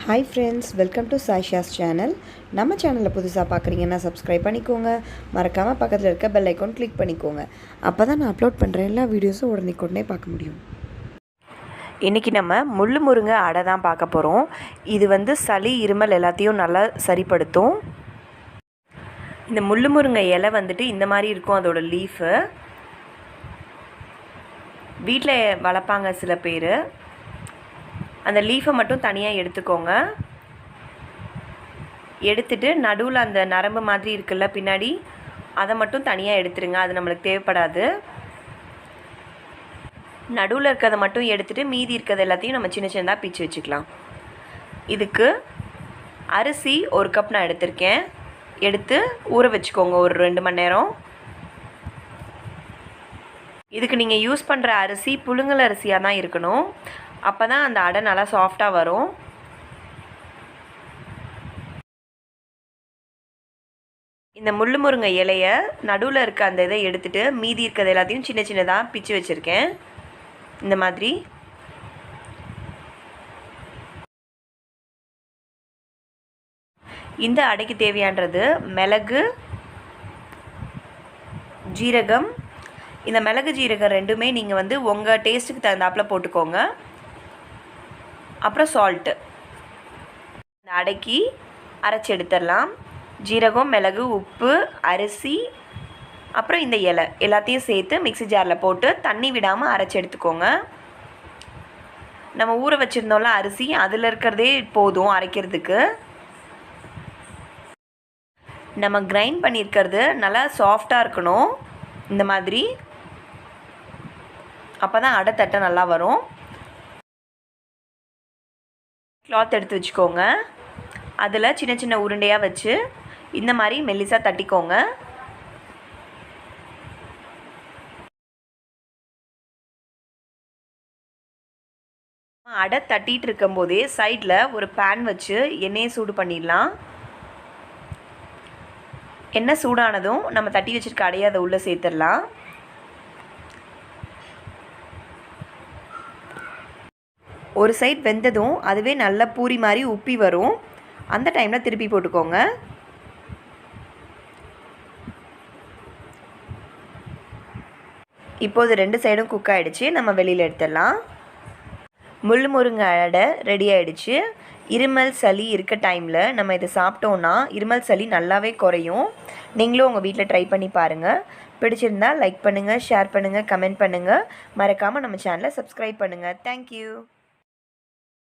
Hi friends, welcome to Saisha's channel. நம்ம சேனலை புதுசாக பார்க்குறீங்கன்னா சப்ஸ்கிரைப் பண்ணிக்கோங்க. மறக்காமல் பக்கத்தில் இருக்க பெல் ஐக்கான் கிளிக் பண்ணிக்கோங்க. அப்போ தான் நான் அப்லோட் பண்ணுற எல்லா வீடியோஸும் உடனே பார்க்க முடியும். இன்றைக்கி நம்ம முள்ளு முருங்கை அடை தான் பார்க்க போகிறோம். இது சளி இருமல் எல்லாத்தையும் நல்லா சரிப்படுத்தும். இந்த முள்ளு முருங்கை இலை இந்த மாதிரி இருக்கும். அதோட லீஃபு வீட்டில் வளர்ப்பாங்க சில பேர். அந்த லீஃபை மட்டும் தனியாக எடுத்துக்கோங்க. எடுத்துட்டு நடுவில் அந்த நரம்பு மாதிரி இருக்குல்ல பின்னாடி, அதை மட்டும் தனியாக எடுத்துருங்க. அது நம்மளுக்கு தேவைப்படாது. நடுவில் இருக்கிறத மட்டும் எடுத்துகிட்டு மீதி இருக்கிறது எல்லாத்தையும் நம்ம சின்ன சின்னதாக பிச்சு வச்சுக்கலாம். இதுக்கு அரிசி 1 கப் நான் எடுத்திருக்கேன். எடுத்து ஊற வச்சுக்கோங்க ஒரு 2 மணி நேரம். இதுக்கு நீங்கள் யூஸ் பண்ணுற அரிசி புழுங்கல் அரிசியாக தான் இருக்கணும். அப்போ தான் அந்த அடை நல்லா சாஃப்டாக வரும். இந்த முள்ளு முருங்கை இலையை நடுவில் இருக்க அந்த இதை எடுத்துகிட்டு மீதி இருக்கிறது எல்லாத்தையும் சின்ன சின்னதாக பிச்சு வச்சுருக்கேன். இந்த மாதிரி இந்த அடைக்கு தேவையானது மிளகு, ஜீரகம். இந்த மிளகு ஜீரகம் ரெண்டுமே நீங்கள் உங்கள் டேஸ்ட்டுக்கு தகுந்தாப்பில் போட்டுக்கோங்க. அப்புறம் சால்ட்டு. இந்த அடைக்கி அரைச்சி எடுத்துடலாம். ஜீரகம், மிளகு, உப்பு, அரிசி, அப்புறம் இந்த இலை எல்லாத்தையும் சேர்த்து மிக்ஸி ஜாரில் போட்டு தண்ணி விடாமல் அரைச்சி எடுத்துக்கோங்க. நம்ம ஊற வச்சுருந்தோம்ல அரிசி, அதில் இருக்கிறதே போதும் அரைக்கிறதுக்கு. நம்ம கிரைண்ட் பண்ணியிருக்கிறது நல்லா சாஃப்டாக இருக்கணும். இந்த மாதிரி அப்போ தான் அடை தட்டை நல்லா வரும். கிளாத் எடுத்து வச்சுக்கோங்க. அதில் சின்ன சின்ன உருண்டையாக வச்சு இந்த மாதிரி மெல்லிசாக தட்டிக்கோங்க. அடை தட்டிகிட்டு இருக்கும்போதே சைடில் ஒரு பேன் வச்சு எண்ணெயை சூடு பண்ணிடலாம். எண்ணெய் சூடானதும் நம்ம தட்டி வச்சுருக்க அடையை அதை உள்ளே சேர்த்துடலாம். ஒரு சைட் வெந்ததும் அதுவே நல்ல பூரி மாதிரி உப்பி வரும். அந்த டைமில் திருப்பி போட்டுக்கோங்க. இப்போது 2 சைடும் குக் ஆகிடுச்சு. நம்ம வெளியில் எடுத்துடலாம். முள்ளு முருங்கை அடை ரெடி ஆகிடுச்சு. இருமல் சளி இருக்க டைமில் நம்ம இதை சாப்பிட்டோன்னா இருமல் சளி நல்லாவே குறையும். நீங்களும் உங்கள் வீட்டில் ட்ரை பண்ணி பாருங்கள். பிடிச்சிருந்தால் லைக் பண்ணுங்கள், ஷேர் பண்ணுங்கள், கமெண்ட் பண்ணுங்கள். மறக்காமல் நம்ம சேனலை சப்ஸ்கிரைப் பண்ணுங்கள். தேங்க்யூ.